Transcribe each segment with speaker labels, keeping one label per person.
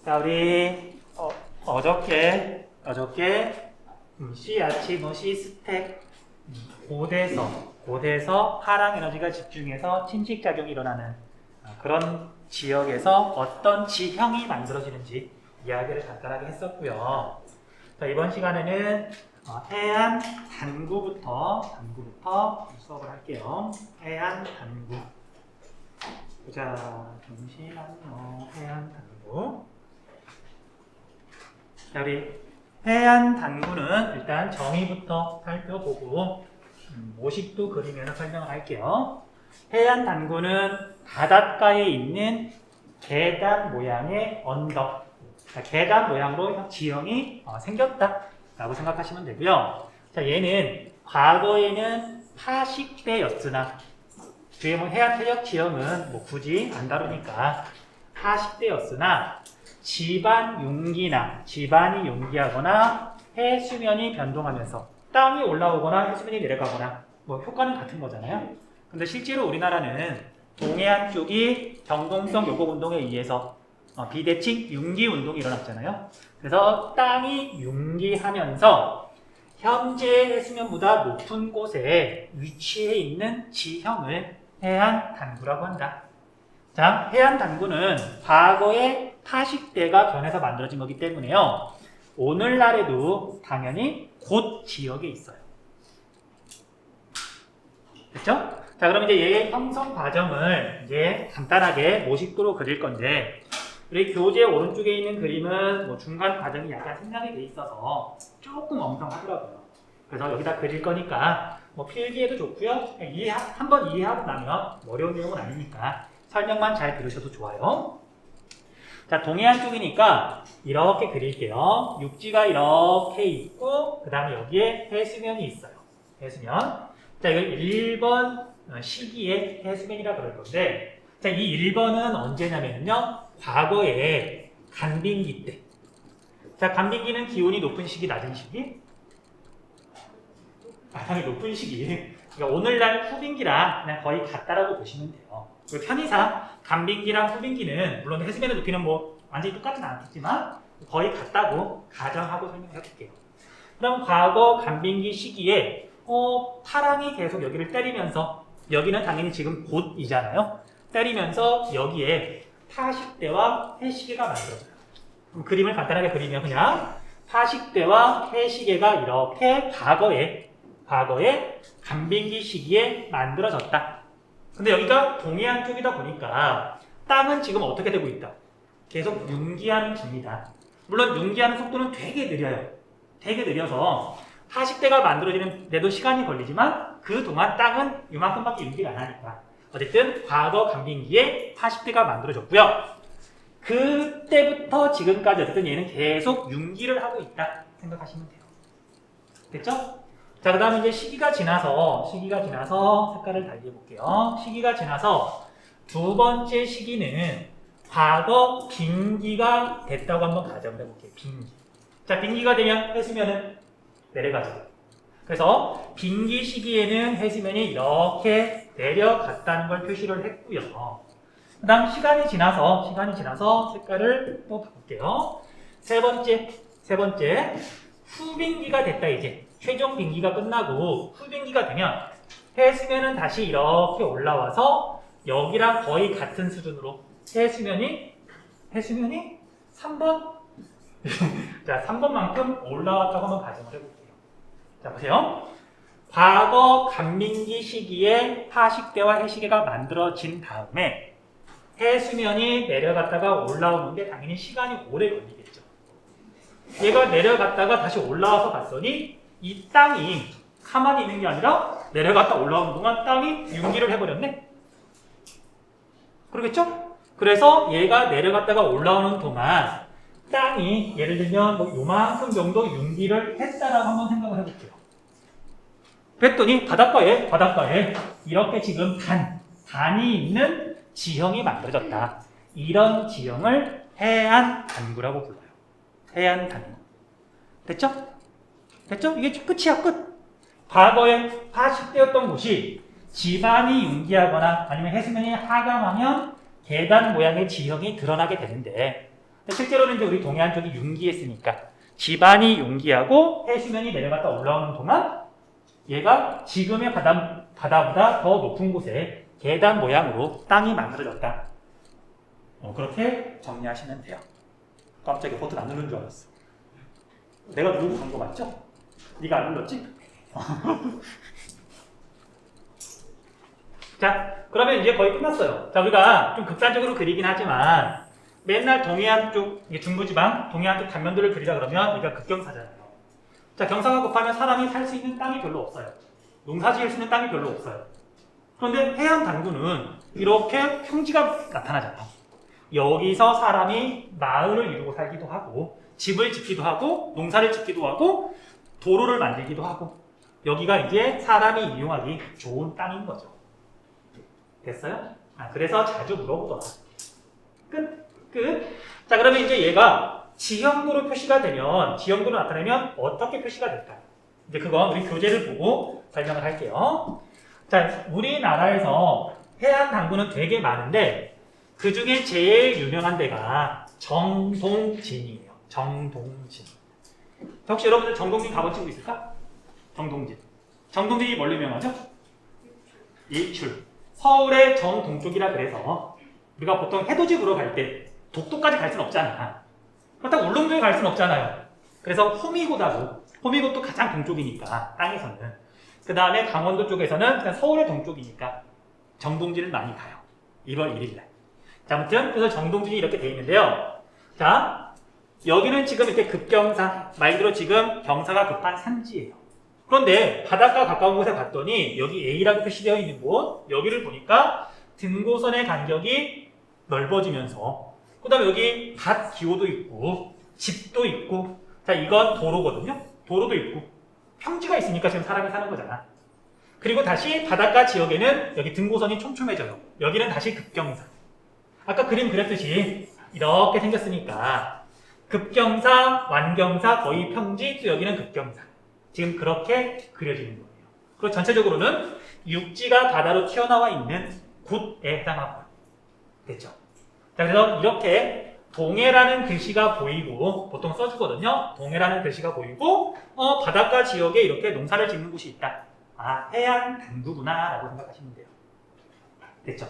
Speaker 1: 자, 우리 어저께 C아치모 C스택 고대에서 파랑 에너지가 집중해서 침식작용이 일어나는 그런 지역에서 어떤 지형이 만들어지는지 이야기를 간단하게 했었고요. 자, 이번 시간에는 해안 단구부터 수업을 할게요. 해안 단구. 자, 잠시만요. 해안 단구. 자, 우리 해안 단구는 일단 정의부터 살펴보고 모식도 그리면서 설명을 할게요. 해안 단구는 바닷가에 있는 계단 모양의 언덕, 계단 모양으로 지형이 생겼다라고 생각하시면 되고요. 자, 얘는 과거에는 파식대였으나 뒤에 해안 태적 지형은 굳이 안 다루니까 파식대였으나 지반이 융기하거나 해수면이 변동하면서 땅이 올라오거나 해수면이 내려가거나 효과는 같은 거잖아요. 근데 실제로 우리나라는 동해안 쪽이 경동성 요곡 운동에 의해서 비대칭 융기 운동이 일어났잖아요. 그래서 땅이 융기하면서 현재 해수면보다 높은 곳에 위치해 있는 지형을 해안 단구라고 한다. 자, 해안 단구는 과거에 파식대가 변해서 만들어진 거기 때문에요. 오늘날에도 당연히 곳 지역에 있어요. 됐죠? 자, 그럼 이제 얘의 형성 과정을 이제 간단하게 모식도로 그릴 건데, 우리 교재 오른쪽에 있는 그림은 중간 과정이 약간 생략이 돼 있어서 조금 엉성하더라고요. 그래서 여기다 그릴 거니까 필기해도 좋고요. 한번 이해하고 나면 어려운 내용은 아니니까 설명만 잘 들으셔도 좋아요. 자, 동해안 쪽이니까 이렇게 그릴게요. 육지가 이렇게 있고 그 다음에 여기에 해수면이 있어요. 해수면. 자, 이걸 1번 시기의 해수면이라 그럴 건데, 자, 이 1번은 언제냐면요, 과거에 간빙기 때. 자, 간빙기는 기온이 높은 시기, 낮은 시기? 당연히 높은 시기. 그러니까 오늘날 후빙기랑 그냥 거의 같다라고 보시면 돼요. 편의상 간빙기랑 후빙기는 물론 해수면의 높이는 완전히 똑같진 않겠지만 거의 같다고 가정하고 설명해 볼게요. 그럼 과거 간빙기 시기에 파랑이 계속 여기를 때리면서, 여기는 당연히 지금 곧이잖아요. 때리면서 여기에 파식대와 해시계가 만들어져요. 그럼 그림을 간단하게 그리면 그냥 파식대와 해시계가 이렇게 과거에 간빙기 시기에 만들어졌다. 근데 여기가 동해안 쪽이다 보니까 땅은 지금 어떻게 되고 있다? 계속 융기하는 중이다. 물론 융기하는 속도는 되게 느려요. 되게 느려서 파식대가 만들어지는데도 시간이 걸리지만 그동안 땅은 이만큼밖에 융기가 안 하니까 어쨌든 과거 간빙기에 파식대가 만들어졌고요. 그때부터 지금까지 어쨌든 얘는 계속 융기를 하고 있다 생각하시면 돼요. 됐죠? 자, 그 다음에 이제 시기가 지나서 색깔을 달리해볼게요. 시기가 지나서 두 번째 시기는 과거 빙기가 됐다고 한번 가정을 해볼게요. 빙기. 자, 빙기가 되면 해수면은 내려가죠. 그래서 빙기 시기에는 해수면이 이렇게 내려갔다는 걸 표시를 했고요. 그 다음 시간이 지나서 색깔을 또 바꿀게요. 세 번째 후빙기가 됐다. 이제 최종 빙기가 끝나고 후빙기가 되면 해수면은 다시 이렇게 올라와서 여기랑 거의 같은 수준으로 해수면이 3번 자, 3번만큼 올라왔다고 한번 가정을 해볼게요. 자, 보세요. 과거 간빙기 시기에 파식대와 해시계가 만들어진 다음에 해수면이 내려갔다가 올라오는데 당연히 시간이 오래 걸리겠죠. 얘가 내려갔다가 다시 올라와서 봤더니 이 땅이 가만히 있는 게 아니라 내려갔다 올라오는 동안 땅이 융기를 해버렸네. 그러겠죠? 그래서 얘가 내려갔다가 올라오는 동안 땅이 예를 들면 요만큼 정도 융기를 했다라고 한번 생각을 해볼게요. 그랬더니 바닷가에 이렇게 지금 단이 있는 지형이 만들어졌다. 이런 지형을 해안 단구라고 불러요. 해안 단구. 됐죠? 이게 끝이야, 끝. 과거에 파식되었던 곳이 지반이 융기하거나 아니면 해수면이 하강하면 계단 모양의 지형이 드러나게 되는데, 실제로는 이제 우리 동해안 쪽이 융기했으니까 지반이 융기하고 해수면이 내려갔다 올라오는 동안 얘가 지금의 바다보다 더 높은 곳에 계단 모양으로 땅이 만들어졌다. 그렇게 정리하시면 돼요. 깜짝이야, 버튼 안 누른 줄 알았어. 내가 누르고 간 거 맞죠? 네가 안 눌렀지? 자, 그러면 이제 거의 끝났어요. 자, 우리가 좀 극단적으로 그리긴 하지만 맨날 동해안 쪽, 중부지방, 동해안 쪽 단면들을 그리라 그러면 우리가 극경사잖아요. 자, 경사가 급하면 사람이 살 수 있는 땅이 별로 없어요. 농사 지을 수 있는 땅이 별로 없어요. 그런데 해안 단구는 이렇게 평지가 나타나잖아요. 여기서 사람이 마을을 이루고 살기도 하고 집을 짓기도 하고 농사를 짓기도 하고 도로를 만들기도 하고 여기가 이제 사람이 이용하기 좋은 땅인 거죠. 됐어요? 그래서 자주 물어보더라. 끝. 자, 그러면 이제 얘가 지형구로 표시가 되면, 지형구로 나타내면 어떻게 표시가 될까요? 이제 그건 우리 교재를 보고 설명을 할게요. 자, 우리나라에서 해안 당구는 되게 많은데 그 중에 제일 유명한 데가 정동진이에요. 정동진. 혹시 여러분들 정동진 가본 친구 있을까? 정동진. 정동진이 뭘로 유명하죠? 일출. 서울의 정동쪽이라 그래서 우리가 보통 해돋이 보러 갈 때 독도까지 갈 수는 없잖아. 그렇다고 울릉도에 갈 수는 없잖아요. 그래서 호미곶하고, 호미곶도 가장 동쪽이니까 땅에서는. 그 다음에 강원도 쪽에서는 그냥 서울의 동쪽이니까 정동진을 많이 가요. 1월 1일 날. 자, 아무튼 그래서 정동진이 이렇게 돼 있는데요. 자, 여기는 지금 이렇게 급경사, 말 그대로 지금 경사가 급한 산지예요. 그런데 바닷가 가까운 곳에 봤더니 여기 A라고 표시되어 있는 곳, 여기를 보니까 등고선의 간격이 넓어지면서 그 다음에 여기 밭 기호도 있고 집도 있고, 자, 이건 도로거든요. 도로도 있고 평지가 있으니까 지금 사람이 사는 거잖아. 그리고 다시 바닷가 지역에는 여기 등고선이 촘촘해져요. 여기는 다시 급경사. 아까 그림 그렸듯이 이렇게 생겼으니까 급경사, 완경사, 거의 평지, 또 여기는 급경사. 지금 그렇게 그려지는 거예요. 그리고 전체적으로는 육지가 바다로 튀어나와 있는 곳에 해당하고. 됐죠? 자, 그래서 이렇게 동해라는 글씨가 보이고, 보통 써주거든요. 동해라는 글씨가 보이고, 바닷가 지역에 이렇게 농사를 짓는 곳이 있다. 해안 단구구나 라고 생각하시면 돼요. 됐죠?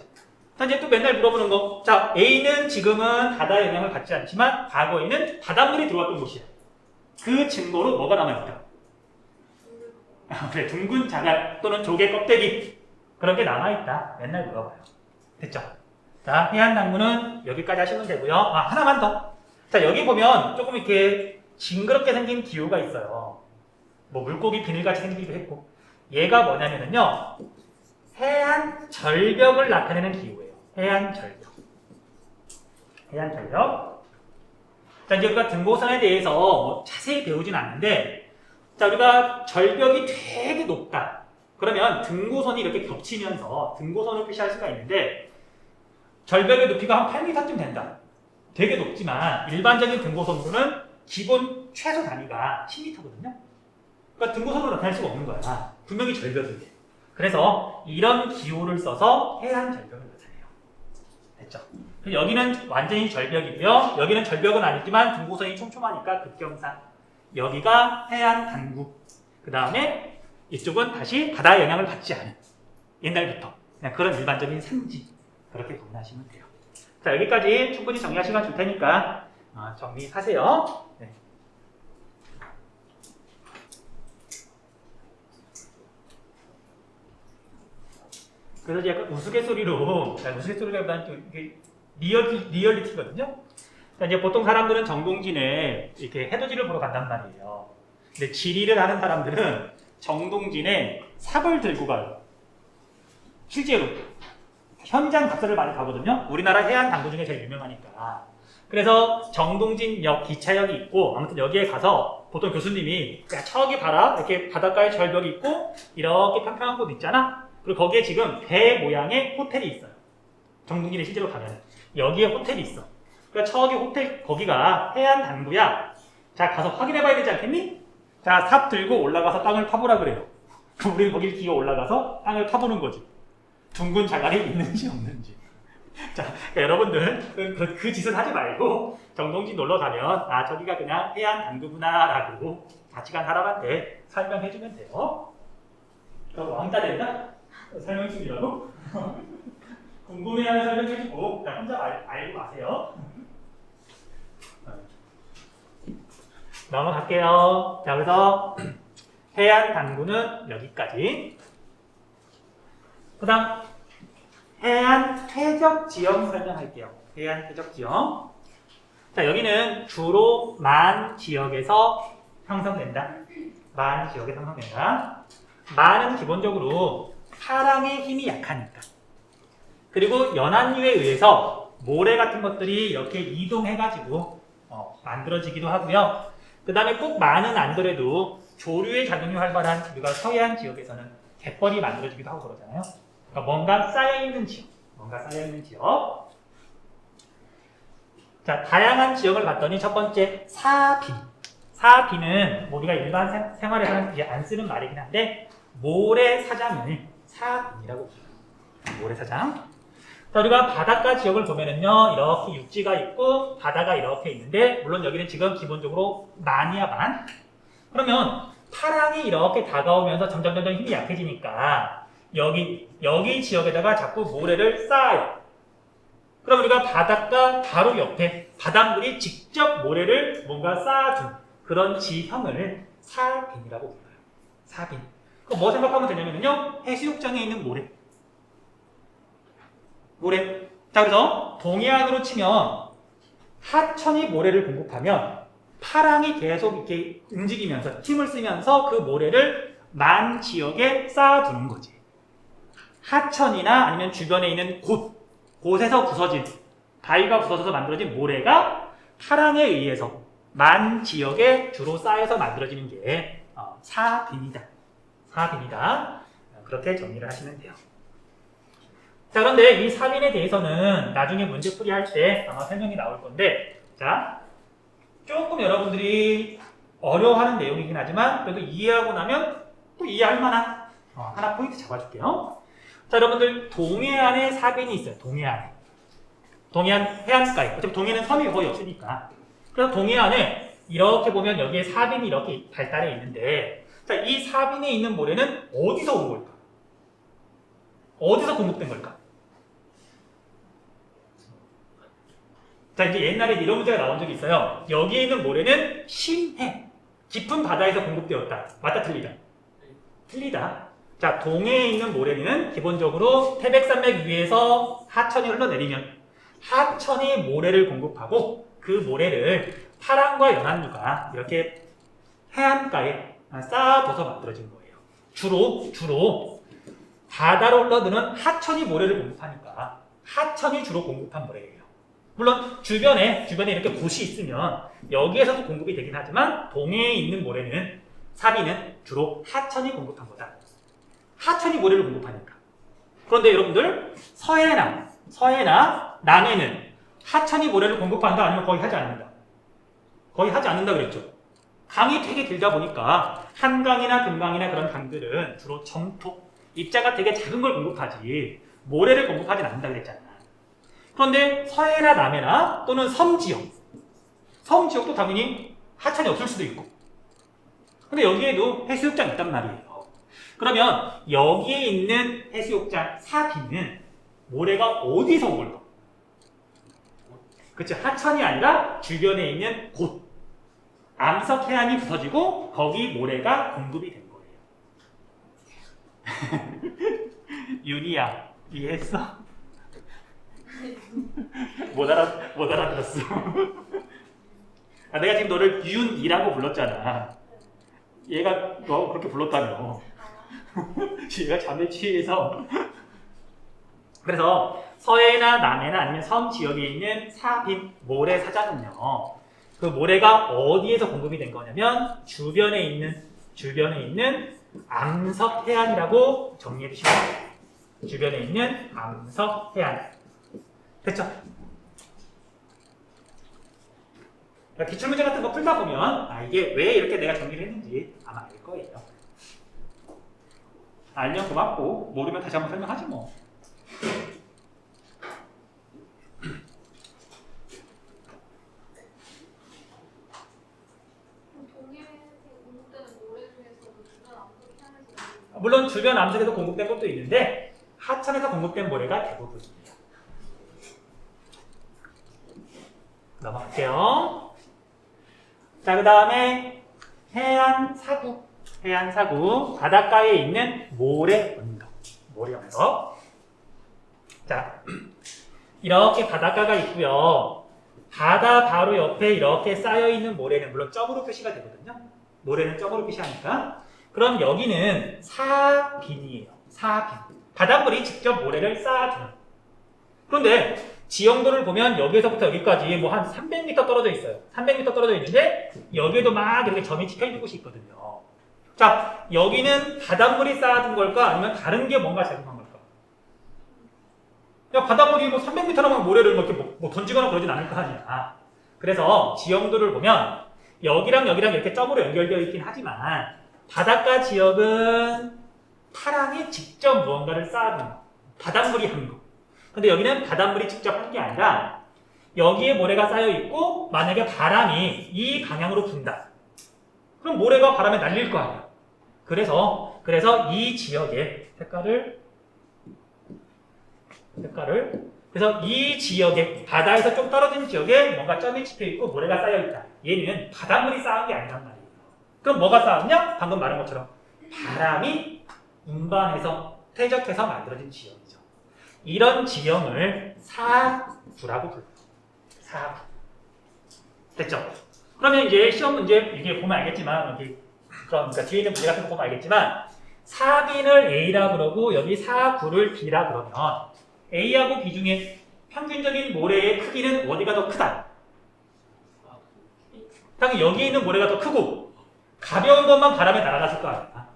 Speaker 1: 자, 이제 또 맨날 물어보는 거. 자, A는 지금은 바다의 영향을 받지 않지만 과거에는 바닷물이 들어왔던 곳이야. 그 증거로 뭐가 남아있다? 그래, 둥근 자갈 또는 조개 껍데기, 그런 게 남아있다. 맨날 물어봐요. 됐죠? 자, 해안 당구는 여기까지 하시면 되고요. 하나만 더. 자, 여기 보면 조금 이렇게 징그럽게 생긴 기호가 있어요. 뭐 물고기 비늘같이 생기기도 했고, 얘가 뭐냐면요, 해안 절벽을 나타내는 기호예요. 해안 절벽. 해안 절벽. 자, 이제 우리가 등고선에 대해서 뭐 자세히 배우진 않는데, 자, 우리가 절벽이 되게 높다. 그러면 등고선이 이렇게 겹치면서 등고선을 표시할 수가 있는데, 절벽의 높이가 한 8m쯤 된다. 되게 높지만 일반적인 등고선으로는 기본 최소 단위가 10m거든요. 그러니까 등고선으로 나타낼 수가 없는 거야. 분명히 절벽인데. 그래서 이런 기호를 써서 해안 절벽을 나타내요. 됐죠? 여기는 완전히 절벽이고요. 여기는 절벽은 아니지만 등고선이 촘촘하니까 급경사. 여기가 해안 단구. 그 다음에 이쪽은 다시 바다의 영향을 받지 않은, 옛날부터 그냥 그런 일반적인 산지. 그렇게 구분하시면 돼요. 자, 여기까지 충분히 정리할 시간 줄 테니까 정리하세요. 네. 그래서 약간 우스갯소리로, 우스갯소리라기보다는 좀 이게 리얼리티거든요. 자, 이제 보통 사람들은 정동진에 이렇게 해돋이를 보러 간단 말이에요. 근데 지리를 하는 사람들은 정동진에 삽을 들고 가요. 실제로. 현장 답사를 많이 가거든요. 우리나라 해안 당구 중에 제일 유명하니까. 그래서 정동진역 기차역이 있고, 아무튼 여기에 가서 보통 교수님이 야, 저기 봐라, 이렇게 바닷가에 절벽이 있고 이렇게 평평한 곳 있잖아. 그리고 거기에 지금 배 모양의 호텔이 있어요. 정동진에 실제로 가면 여기에 호텔이 있어. 그러니까 저기 호텔, 거기가 해안 당구야. 자, 가서 확인해봐야 되지 않겠니? 자, 삽 들고 올라가서 땅을 파보라 그래요. 그럼 우리는 거길 기어 올라가서 땅을 파보는 거지. 둥근 자갈이 있는지 없는지. 자, 그러니까 여러분들 그 짓을 하지 말고 정동진 놀러 가면 아 저기가 그냥 해안 당구구나라고 자취관 사람한테 설명해주면 돼요. 그럼 왕따 된다? 설명 중이라고? 궁금해하면 설명해주고 그냥 혼자 알고 마세요. 넘어갈게요. 자, 그래서 해안 당구는 여기까지. 그다음 해안 해적 지형 설명할게요. 해안 해적 지형. 자, 여기는 주로 만 지역에서 형성된다. 만 지역에서 형성된다. 만은 기본적으로 파랑의 힘이 약하니까. 그리고 연안류에 의해서 모래 같은 것들이 이렇게 이동해가지고 만들어지기도 하고요. 그 다음에 꼭 만은 아니더라도 조류의 작용이 활발한 우리가 서해안 지역에서는 갯벌이 만들어지기도 하고 그러잖아요. 그러니까 뭔가 쌓여있는 지역. 뭔가 쌓여있는 지역. 자, 다양한 지역을 봤더니 첫 번째 사비. 사비는 우리가 일반 생활에서는 이제 안 쓰는 말이긴 한데 모래사장을 사비라고 불러요. 모래사장. 자, 우리가 바닷가 지역을 보면은요, 이렇게 육지가 있고 바다가 이렇게 있는데 물론 여기는 지금 기본적으로 만이야 만. 그러면 파랑이 이렇게 다가오면서 점점 힘이 약해지니까 여기 지역에다가 자꾸 모래를 쌓아요. 그럼 우리가 바닷가 바로 옆에 바닷물이 직접 모래를 뭔가 쌓아준 그런 지형을 사빈이라고 불러요. 사빈. 그럼 뭐 생각하면 되냐면요, 해수욕장에 있는 모래. 자, 그래서 동해안으로 치면 하천이 모래를 공급하면 파랑이 계속 이렇게 움직이면서 힘을 쓰면서 그 모래를 만 지역에 쌓아두는 거지. 하천이나 아니면 주변에 있는 곳에서 부서진 바위가 부서져서 만들어진 모래가 파랑에 의해서 만 지역에 주로 쌓여서 만들어지는 게 사빈이다. 사빈이다. 그렇게 정리를 하시면 돼요. 자, 그런데 이 사빈에 대해서는 나중에 문제풀이 할 때 아마 설명이 나올 건데, 자, 조금 여러분들이 어려워하는 내용이긴 하지만 그래도 이해하고 나면 또 이해할 만한 하나 포인트 잡아줄게요. 자, 여러분들 동해안에 사빈이 있어요. 동해안 해안가에. 어차피 동해는 섬이 거의 없으니까. 그래서 동해안에 이렇게 보면 여기에 사빈이 이렇게 발달해 있는데, 자, 이 사빈에 있는 모래는 어디서 온 걸까? 어디서 공급된 걸까? 자, 이제 옛날에 이런 문제가 나온 적이 있어요. 여기에 있는 모래는 심해, 깊은 바다에서 공급되었다. 맞다, 틀리다? 틀리다. 자, 동해에 있는 모래는 기본적으로 태백산맥 위에서 하천이 흘러내리면 하천이 모래를 공급하고 그 모래를 파랑과 연안류가 이렇게 해안가에 쌓아둬서 만들어진 거예요. 주로 바다로 흘러드는 하천이 모래를 공급하니까 하천이 주로 공급한 모래예요. 물론 주변에 이렇게 곳이 있으면 여기에서도 공급이 되긴 하지만 동해에 있는 모래는 사비는 주로 하천이 공급한 거다. 하천이 모래를 공급하니까. 그런데 여러분들 서해나 남해는 하천이 모래를 공급한다 아니면 거의 하지 않는다? 거의 하지 않는다 그랬죠. 강이 되게 길다 보니까 한강이나 금강이나 그런 강들은 주로 정토, 입자가 되게 작은 걸 공급하지 모래를 공급하진 않는다 그랬잖아. 그런데 서해나 남해나 또는 섬지역도 당연히 하천이 없을 수도 있고. 근데 여기에도 해수욕장 있단 말이에요. 그러면 여기에 있는 해수욕장 사비는 모래가 어디서 온 걸까? 그치, 하천이 아니라 주변에 있는 곳. 암석 해안이 부서지고 거기 모래가 공급이 된 거예요. 윤희야, 이해했어? 못 알아들었어. 내가 지금 너를 윤이라고 불렀잖아. 얘가 너 그렇게 불렀다며. 얘가 잠에 취해서. 그래서 서해나 남해나 아니면 섬 지역에 있는 사빈 모래사장은요, 그 모래가 어디에서 공급이 된 거냐면 주변에 있는 암석 해안이라고 정리해 주시면 돼요. 주변에 있는 암석 해안. 됐죠? 그러니까 기출문제 같은 거 풀다 보면 이게 왜 이렇게 내가 정리를 했는지 아마 알 거예요. 알면 고맙고 모르면 다시 한번 설명하지 뭐. 물론 주변 암석에서 공급된 것도 있는데 하천에서 공급된 모래가 대부분입니다. 넘어갈게요. 자, 그 다음에 해안 사구, 바닷가에 있는 모래 언덕. 자, 이렇게 바닷가가 있고요. 바다 바로 옆에 이렇게 쌓여있는 모래는 물론 점으로 표시가 되거든요. 모래는 점으로 표시하니까. 그럼 여기는 사빈이에요. 사빈. 바닷물이 직접 모래를 쌓아주는. 그런데 지형도를 보면 여기에서부터 여기까지 뭐 한 300m 떨어져 있어요. 300m 떨어져 있는데 여기에도 막 이렇게 점이 찍혀있는 곳이 있거든요. 자, 여기는 바닷물이 쌓아둔 걸까? 아니면 다른 게 뭔가 작용한 걸까? 야, 바닷물이 뭐 300m나 모래를 이렇게 뭐 던지거나 그러진 않을 거 아니야. 그래서 지형도를 보면 여기랑 여기랑 이렇게 점으로 연결되어 있긴 하지만 바닷가 지역은 파랑이 직접 무언가를 쌓아둔 거. 바닷물이 한 거. 근데 여기는 바닷물이 직접 한 게 아니라 여기에 모래가 쌓여 있고 만약에 바람이 이 방향으로 분다. 그럼 모래가 바람에 날릴 거 아니야. 그래서 이 지역의 그래서 이 지역에 바다에서 좀 떨어진 지역에 뭔가 점이 찍혀 있고 모래가 쌓여 있다. 얘는 바닷물이 쌓은 게 아니란 말이에요. 그럼 뭐가 쌓았냐? 방금 말한 것처럼 바람이 운반해서 퇴적해서 만들어진 지형이죠. 이런 지형을 사구라고 불러요. 사구. 됐죠? 그러면 이제 시험 문제 이게 보면 알겠지만 여기 그러니까 뒤에 있는 문제 같은 거 보면 알겠지만 사빈을 A라 그러고 여기 사구를 B라 그러면 A하고 B 중에 평균적인 모래의 크기는 어디가 더 크다? 당연히 여기에 있는 모래가 더 크고 가벼운 것만 바람에 날아갔을 거 아니야.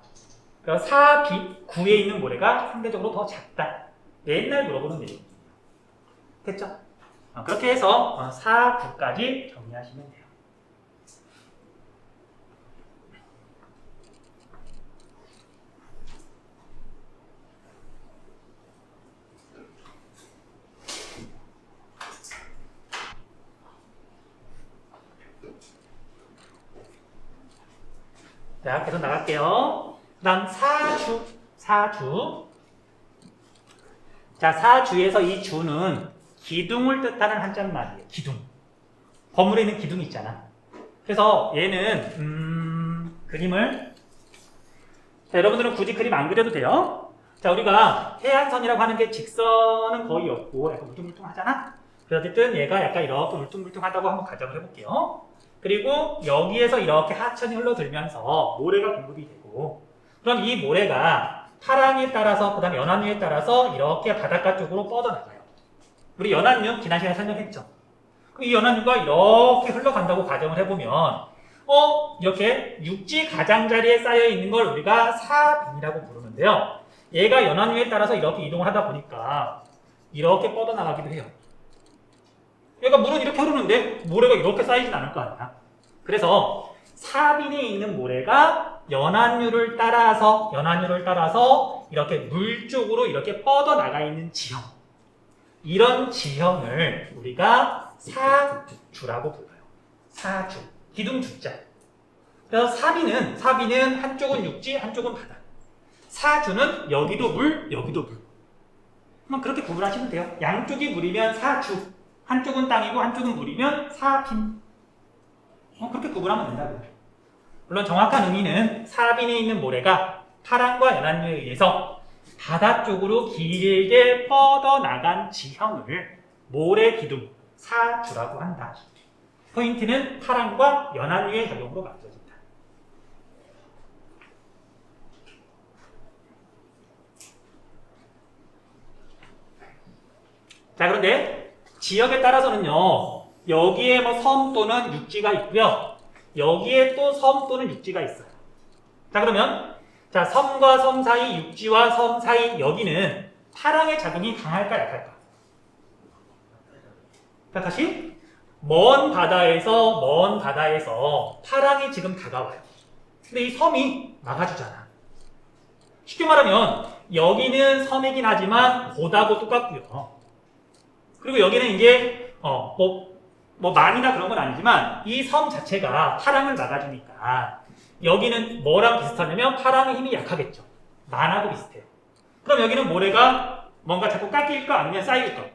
Speaker 1: 그래서 4B, 9에 있는 모래가 상대적으로 더 작다. 맨날 물어보는 내용이에요. 됐죠? 그렇게 해서 4, 9까지 정리하시면 돼요. 자, 계속 나갈게요. 그 다음 사주. 자, 사주에서 이 주는 기둥을 뜻하는 한자말이에요. 기둥. 건물에 있는 기둥이 있잖아. 그래서 얘는 그림을 자, 여러분들은 굳이 그림 안 그려도 돼요. 자, 우리가 해안선이라고 하는 게 직선은 거의 없고 약간 울퉁불퉁하잖아. 그래서 어쨌든 얘가 약간 이렇게 울퉁불퉁하다고 한번 가정을 해볼게요. 그리고 여기에서 이렇게 하천이 흘러들면서 모래가 공급이 되고 그럼 이 모래가 파랑에 따라서 그 다음에 연안류에 따라서 이렇게 바닷가 쪽으로 뻗어나가요. 우리 연안류 지난 시간에 설명했죠. 그럼 이 연안류가 이렇게 흘러간다고 가정을 해보면 이렇게 육지 가장자리에 쌓여있는 걸 우리가 사빈이라고 부르는데요. 얘가 연안류에 따라서 이렇게 이동을 하다 보니까 이렇게 뻗어나가기도 해요. 얘가 물은 이렇게 흐르는데 모래가 이렇게 쌓이진 않을 거 아니야. 그래서 사빈에 있는 모래가 연안류를 따라서 이렇게 물 쪽으로 이렇게 뻗어나가 있는 지형. 이런 지형을 우리가 사주라고 불러요. 사주. 기둥 주자. 그래서 사비는 한쪽은 육지, 한쪽은 바다. 사주는 여기도 물, 여기도 물. 그럼 그렇게 구분하시면 돼요. 양쪽이 물이면 사주. 한쪽은 땅이고 한쪽은 물이면 사빈. 그렇게 구분하면 된다고요. 물론 정확한 의미는 사빈에 있는 모래가 파랑과 연안류에 의해서 바다 쪽으로 길게 뻗어나간 지형을 모래기둥, 사주라고 한다. 포인트는 파랑과 연안류의 작용으로 만들어진다. 자, 그런데 지역에 따라서는요, 여기에 뭐 섬 또는 육지가 있고요. 여기에 또 섬 또는 육지가 있어요. 자, 그러면 자, 섬과 섬 사이, 육지와 섬 사이 여기는 파랑의 작용이 강할까 약할까? 자, 다시 먼 바다에서 파랑이 지금 다가와요. 근데 이 섬이 막아주잖아. 쉽게 말하면 여기는 섬이긴 하지만 고다고 똑같고요. 그리고 여기는 이제 뭐 만이나 그런 건 아니지만 이 섬 자체가 파랑을 막아주니까 여기는 뭐랑 비슷하냐면 파랑의 힘이 약하겠죠. 만하고 비슷해요. 그럼 여기는 모래가 뭔가 자꾸 깎일까 아니면 쌓일까?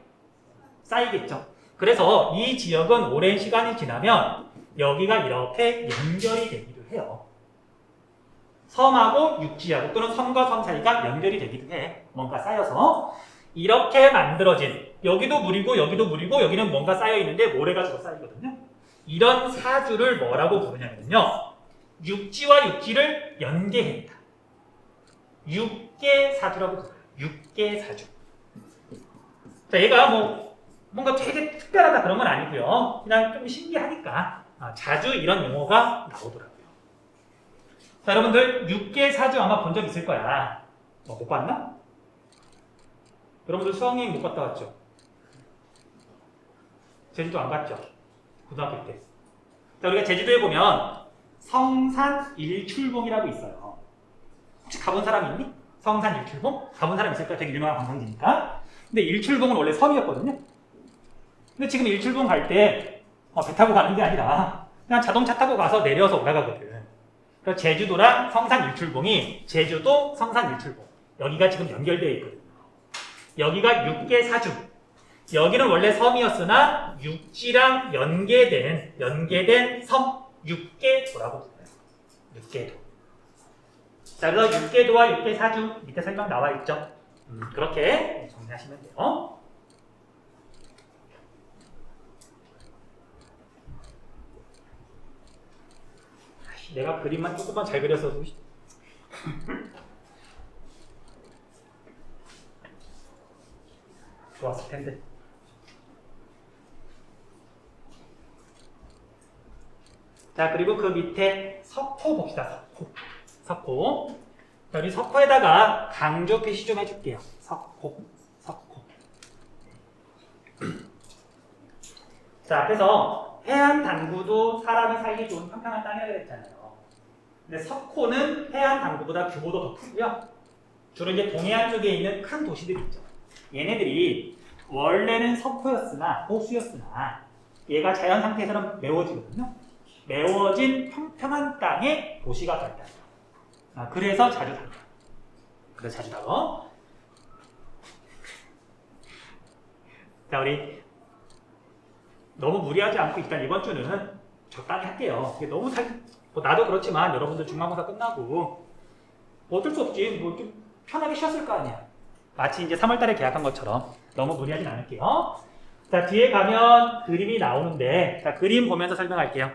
Speaker 1: 쌓이겠죠. 그래서 이 지역은 오랜 시간이 지나면 여기가 이렇게 연결이 되기도 해요. 섬하고 육지하고 또는 섬과 섬 사이가 연결이 되기도 해. 뭔가 쌓여서 이렇게 만들어진, 여기도 물이고 여기도 물이고 여기는 뭔가 쌓여 있는데 모래가 더 쌓이거든요. 이런 사주를 뭐라고 부르냐면요, 육지와 육지를 연계했다. 육계사주라고 불러요. 육계사주. 자, 얘가 뭐 뭔가 되게 특별하다 그런 건 아니고요. 그냥 좀 신기하니까 자주 이런 용어가 나오더라고요. 자, 여러분들 육계사주 아마 본 적 있을 거야. 못 봤나? 여러분들 수학여행 못 갔다 왔죠? 제주도 안 갔죠? 고등학교 때. 자, 우리가 제주도에 보면 성산 일출봉이라고 있어요. 혹시 가본 사람 있니? 성산 일출봉? 가본 사람 있을 거야. 되게 유명한 관광지니까. 근데 일출봉은 원래 섬이었거든요. 근데 지금 일출봉 갈 때 배 타고 가는 게 아니라 그냥 자동차 타고 가서 내려서 올라가거든. 그래서 제주도랑 성산 일출봉이 제주도 성산 일출봉, 여기가 지금 연결되어 있거든요. 여기가 육계사주. 여기는 원래 섬이었으나 육지랑 연계된 섬, 육계도라고 불러요. 육계도. 자, 그래서 육계도와 육계사주 밑에 설명 나와 있죠. 그렇게 정리하시면 돼요. 내가 그림만 조금만 잘 그렸어도 좋았을 텐데. 자, 그리고 그 밑에 석호 봅시다. 석호. 자, 우리 석호에다가 강조 표시 좀 해줄게요. 석호. 자, 앞에서 해안 당구도 사람이 살기 좋은 평평한 땅이라고 그랬잖아요. 근데 석호는 해안 당구보다 규모도 더 크고요. 주로 이제 동해안 쪽에 있는 큰 도시들이 있죠. 얘네들이 원래는 석호였으나, 호수였으나 얘가 자연 상태에서는 메워지거든요. 메워진 평평한 땅에 도시가 발달해요. 그래서 자주 다뤄. 자, 우리 너무 무리하지 않고 일단 이번 주는 적당히 할게요. 이게 너무 나도 그렇지만 여러분들 중간고사 끝나고 뭐 어쩔 수 없지. 뭐 좀 편하게 쉬었을 거 아니야. 마치 이제 3월달에 계약한 것처럼 너무 무리하진 않을게요. 자, 뒤에 가면 그림이 나오는데, 자, 그림 보면서 설명할게요.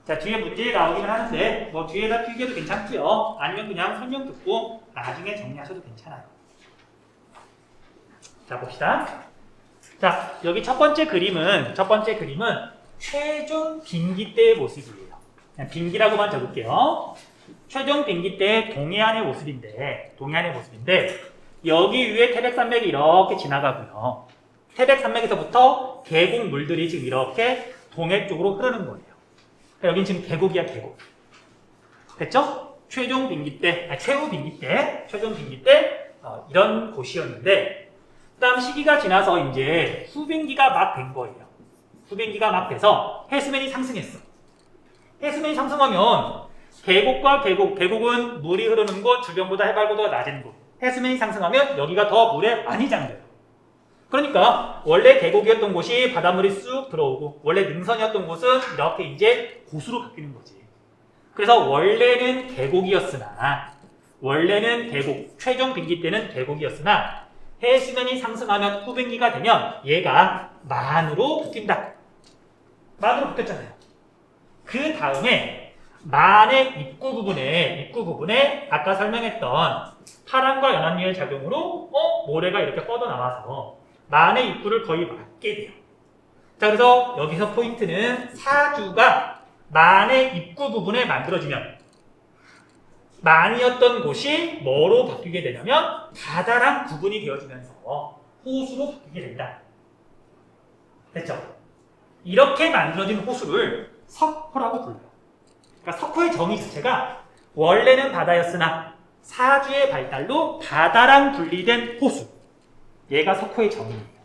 Speaker 1: 자, 뒤에 문제 나오기는 하는데 뭐 뒤에다 필기해도 괜찮고요. 아니면 그냥 설명 듣고 나중에 정리하셔도 괜찮아요. 자, 봅시다. 자, 여기 첫 번째 그림은 최종 빙기 때의 모습이에요. 그냥 빙기라고만 적을게요. 최종 빙기 때의 동해안의 모습인데 여기 위에 태백산맥이 이렇게 지나가고요. 태백산맥에서부터 계곡 물들이 지금 이렇게 동해 쪽으로 흐르는 거예요. 여긴 지금 계곡이야, 계곡. 됐죠? 최후 빙기 때 이런 곳이었는데, 그 다음 시기가 지나서 이제 후빙기가 막 된 거예요. 후빙기가 막 돼서 해수면이 상승했어. 해수면이 상승하면 계곡은 물이 흐르는 곳, 주변보다 해발고도가 낮은 곳. 해수면이 상승하면 여기가 더 물에 많이 잠겨요. 그러니까 원래 계곡이었던 곳이 바닷물이 쑥 들어오고 원래 능선이었던 곳은 이렇게 이제 고수로 바뀌는 거지. 그래서 원래는 최종 빙기 때는 계곡이었으나 해수면이 상승하면 후빙기가 되면 얘가 만으로 바뀐다. 만으로 바뀌었잖아요. 그 다음에 만의 입구 부분에 아까 설명했던 파란과 연합유의 작용으로 모래가 이렇게 뻗어나와서 만의 입구를 거의 막게 돼요. 자, 그래서 여기서 포인트는 사주가 만의 입구 부분에 만들어지면 만이었던 곳이 뭐로 바뀌게 되냐면 바다랑 구분이 되어지면서 호수로 바뀌게 된다. 됐죠? 이렇게 만들어진 호수를 석호라고 불러요. 그러니까 석호의 정의 자체가 원래는 바다였으나 사주의 발달로 바다랑 분리된 호수. 얘가 석호의 정의예요.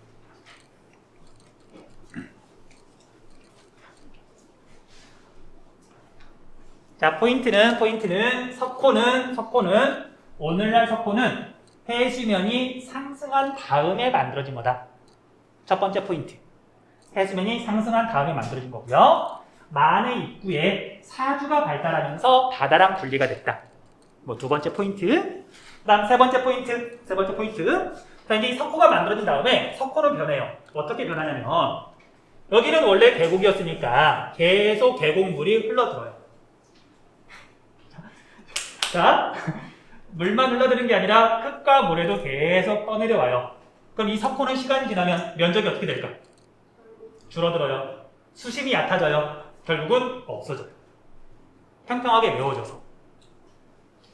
Speaker 1: 자, 포인트는 석호는 오늘날 석호는 해수면이 상승한 다음에 만들어진 거다. 첫 번째 포인트. 해수면이 상승한 다음에 만들어진 거고요. 만의 입구에 사주가 발달하면서 바다랑 분리가 됐다. 뭐 두 번째 포인트. 그다음 세 번째 포인트. 자, 이제 이 석호가 만들어진 다음에 석호는 변해요. 어떻게 변하냐면 여기는 원래 계곡이었으니까 계속 계곡물이 흘러들어요. 자, 물만 흘러드는 게 아니라 흙과 모래도 계속 떠내려와요. 그럼 이 석호는 시간이 지나면 면적이 어떻게 될까? 줄어들어요. 수심이 얕아져요. 결국은 없어져요. 평평하게 메워져서.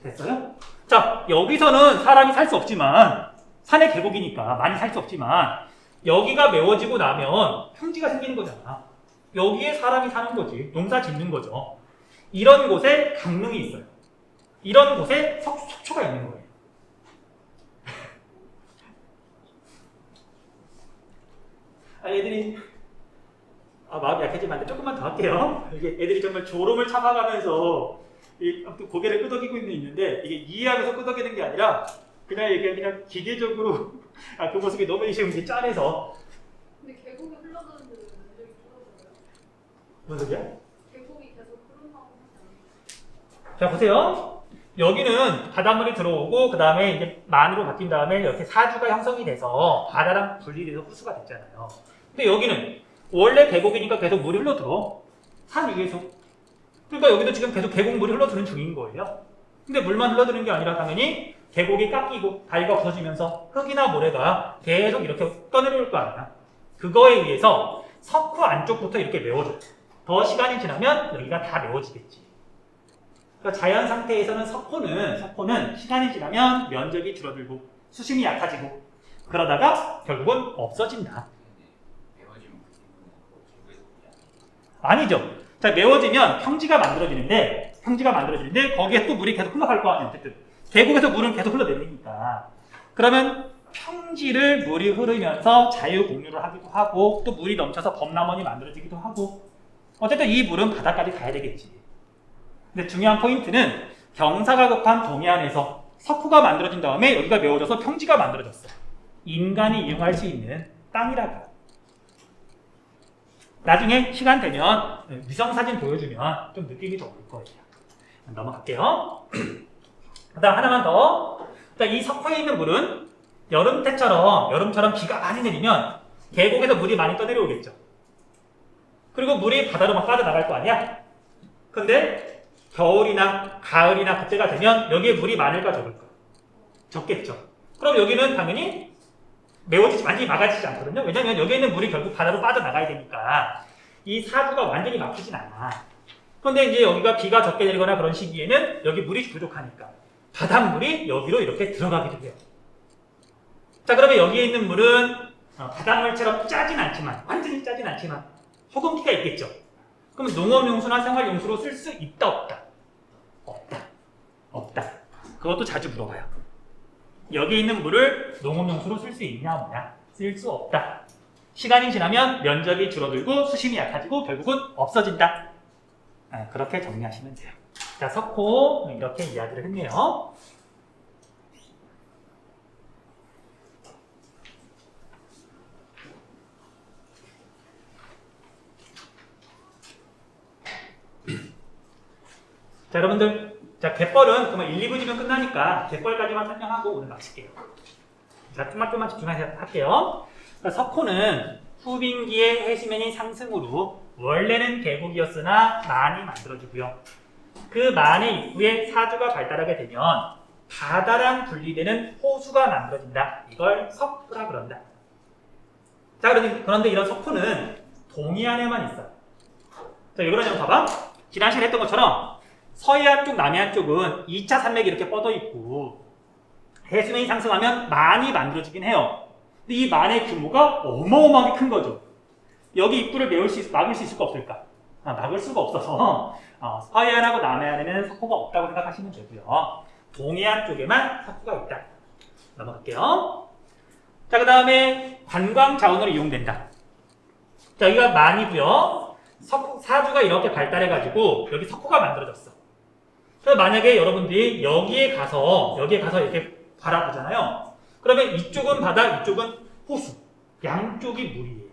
Speaker 1: 됐어요? 자, 여기서는 사람이 살 수 없지만 산의 계곡이니까 많이 살 수 없지만 여기가 메워지고 나면 평지가 생기는 거잖아. 여기에 사람이 사는 거지. 농사 짓는 거죠. 이런 곳에 강릉이 있어요. 이런 곳에 속초가 있는 거예요. 애들이 마음이 약해지면 안 돼. 조금만 더 할게요. 이게 애들이 정말 졸음을 참아가면서 고개를 끄덕이고 있는데 이게 이해하면서 끄덕이는 게 아니라 그냥 이게 그냥 기계적으로 그 모습이 너무 지금 짠해서.
Speaker 2: 근데 계곡이 흘러가는데 왜 면적이 줄어들어요?
Speaker 1: 무슨 소리야?
Speaker 2: 계곡이 계속 흐른다고 하지 않아요?
Speaker 1: 자, 보세요. 여기는 바닷물이 들어오고 그 다음에 이제 만으로 바뀐 다음에 이렇게 사주가 형성이 돼서 바다랑 분리돼서 호수가 됐잖아요. 근데 여기는 원래 계곡이니까 계속 물이 흘러들어. 산 위에서. 그러니까 여기도 지금 계속 계곡물이 흘러드는 중인 거예요. 근데 물만 흘러드는 게 아니라 당연히 계곡이 깎이고 다리가 없어지면서 흙이나 모래가 계속 이렇게 떠내려올 거 아니야. 그거에 의해서 석호 안쪽부터 이렇게 메워져요. 더 시간이 지나면 여기가 다 메워지겠지. 그러니까 자연 상태에서는 석호는 시간이 지나면 면적이 줄어들고 수심이 얕아지고 그러다가 결국은 없어진다. 아니죠. 자, 메워지면 평지가 만들어지는데 거기에 또 물이 계속 흘러갈 거 아니에요. 어쨌든 계곡에서 물은 계속 흘러내리니까. 그러면 평지를 물이 흐르면서 자유공유를 하기도 하고 또 물이 넘쳐서 범람원이 만들어지기도 하고 어쨌든 이 물은 바다까지 가야 되겠지. 근데 중요한 포인트는 경사가 급한 동해안에서 석호가 만들어진 다음에 여기가 메워져서 평지가 만들어졌어. 인간이 이용할 수 있는 땅이라고. 나중에 시간 되면 위성사진 보여주면 좀 느낌이 더 올 거예요. 넘어갈게요. 그 다음 하나만 더. 이 석호에 있는 물은 여름처럼 비가 많이 내리면 계곡에서 물이 많이 떠내려오겠죠. 그리고 물이 바다로 막 빠져나갈 거 아니야? 근데 겨울이나 가을이나 그때가 되면 여기에 물이 많을까 적을까? 적겠죠. 그럼 여기는 당연히 완전히 막아지지 않거든요. 왜냐면 여기에 있는 물이 결국 바다로 빠져나가야 되니까 이 사주가 완전히 막히진 않아. 그런데 이제 여기가 비가 적게 내리거나 그런 시기에는 여기 물이 부족하니까 바닷물이 여기로 이렇게 들어가기도 해요. 자, 그러면 여기에 있는 물은 바닷물처럼 완전히 짜진 않지만 소금기가 있겠죠. 그럼 농업용수나 생활용수로 쓸 수 있다 없다? 없다. 그것도 자주 물어봐요. 여기 있는 물을 농업용수로 쓸 수 있냐 없냐? 쓸 수 없다. 시간이 지나면 면적이 줄어들고 수심이 얕아지고 결국은 없어진다. 그렇게 정리하시면 돼요. 자, 석호 이렇게 이야기를 했네요. 자, 여러분들, 갯벌은 그러면 1, 2분이면 끝나니까 갯벌까지만 설명하고 오늘 마칠게요. 자, 좀만 집중해서 할게요. 석호는 후빙기의 해수면이 상승으로 원래는 계곡이었으나 만이 만들어지고요. 그 만의 입구에 사주가 발달하게 되면 바다랑 분리되는 호수가 만들어진다. 이걸 석호라 그런다. 자, 그런데 이런 석호는 동해안에만 있어요. 자, 왜 그러냐면 봐봐. 지난 시간에 했던 것처럼 서해안 쪽, 남해안 쪽은 2차 산맥이 이렇게 뻗어 있고 해수면이 상승하면 만이 만들어지긴 해요. 근데 이 만의 규모가 어마어마하게 큰 거죠. 여기 입구를 막을 수 있을까 없을까? 막을 수가 없어서 서해안하고 남해안에는 석호가 없다고 생각하시면 되고요. 동해안 쪽에만 석호가 있다. 넘어갈게요. 자, 그 다음에 관광 자원으로 이용된다. 자, 여기가 만이고요. 사주가 이렇게 발달해가지고 여기 석호가 만들어졌어. 그래서 만약에 여러분들이 여기에 가서 이렇게 바라보잖아요. 그러면 이쪽은 바다, 이쪽은 호수. 양쪽이 물이에요.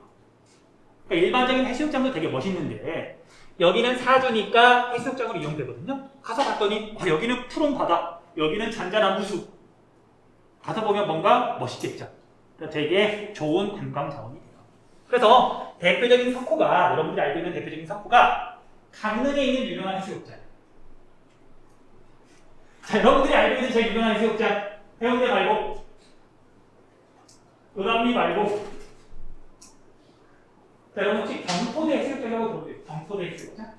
Speaker 1: 그러니까 일반적인 해수욕장도 되게 멋있는데 여기는 사주니까 해수욕장으로 이용되거든요. 가서 봤더니 여기는 푸른 바다, 여기는 잔잔한 호수. 가서 보면 뭔가 멋있겠죠. 그래서 되게 좋은 관광 자원이 돼요. 그래서 대표적인 석호가 여러분들이 알고 있는 대표적인 석호가 강릉에 있는 유명한 해수욕장. 자, 여러분들이 알고 있는 제일 유명한 해수욕장 해운대 말고 을암리 말고 자, 여러분 혹시 경포대 해수욕장이라고 들어보세요? 경포대 해수욕장?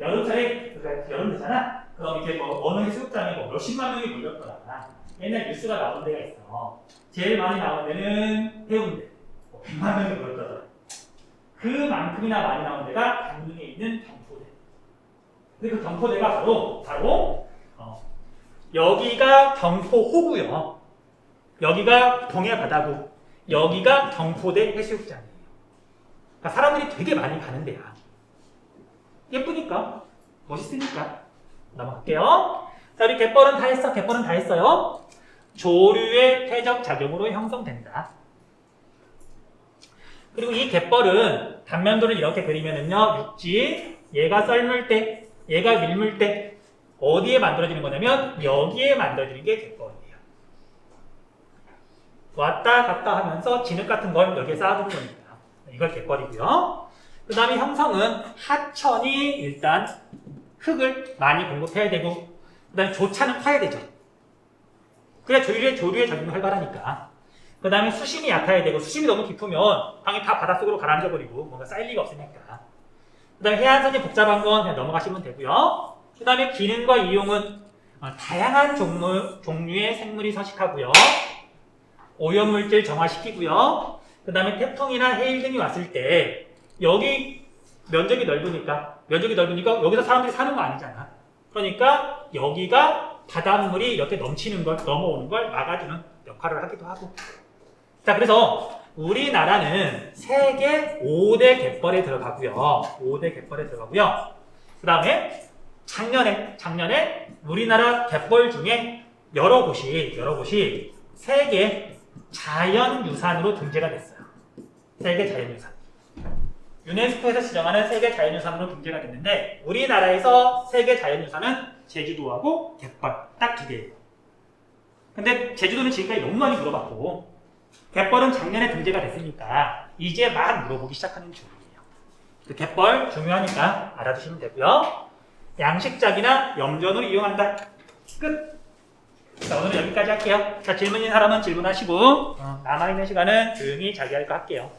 Speaker 1: 여름철에 그러니까 여름이잖아. 그럼 이제 뭐 어느 해수욕장에 뭐 몇십만 명이 몰렸더라. 옛날 뉴스가 나온 데가 있어. 제일 많이 나온 데는 해운대. 100만 명이 몰렸더라. 그만큼이나 많이 나온 데가 강릉에 있는 경포대. 근데 그 경포대가 바로 여기가 경포호고요. 여기가 동해바다고 여기가 경포대 해수욕장이에요. 그러니까 사람들이 되게 많이 가는 데야. 예쁘니까 멋있으니까 넘어갈게요. 자, 우리 갯벌은 다 했어. 갯벌은 다 했어요. 조류의 퇴적 작용으로 형성된다. 그리고 이 갯벌은 단면도를 이렇게 그리면은요, 육지, 얘가 썰물 때, 얘가 밀물 때 어디에 만들어지는 거냐면 여기에 만들어지는 게 갯벌이에요. 왔다 갔다 하면서 진흙 같은 걸 여기에 쌓아두는 겁니다. 이걸 갯벌이고요. 그 다음에 형성은 하천이 일단 흙을 많이 공급해야 되고 그 다음에 조차는 파야 되죠. 그래야 조류의 작용이 활발하니까. 그 다음에 수심이 얕아야 되고 수심이 너무 깊으면 당연히 다 바닷속으로 가라앉아 버리고 뭔가 쌓일 리가 없으니까. 그 다음에 해안선이 복잡한 건 그냥 넘어가시면 되고요. 그 다음에 기능과 이용은 다양한 종류의 생물이 서식하고요. 오염물질 정화시키고요. 그 다음에 태풍이나 해일 등이 왔을 때 여기 면적이 넓으니까 여기서 사람들이 사는 거 아니잖아. 그러니까 여기가 바닷물이 이렇게 넘치는 걸 넘어오는 걸 막아주는 역할을 하기도 하고. 자, 그래서 우리나라는 세계 5대 갯벌에 들어가고요. 5대 갯벌에 들어가고요. 그 다음에 작년에 우리나라 갯벌 중에 여러 곳이 세계 자연유산으로 등재가 됐어요. 세계 자연유산. 유네스코에서 지정하는 세계 자연유산으로 등재가 됐는데 우리나라에서 세계 자연유산은 제주도하고 갯벌 딱 2개예요. 근데 제주도는 지금까지 너무 많이 물어봤고 갯벌은 작년에 등재가 됐으니까 이제 막 물어보기 시작하는 중이에요. 그 갯벌 중요하니까 알아두시면 되고요. 양식장이나 염전으로 이용한다. 끝! 자, 오늘은 여기까지 할게요. 자, 질문 있는 사람은 질문하시고 남아있는 시간은 조용히 자기 할 거 할게요.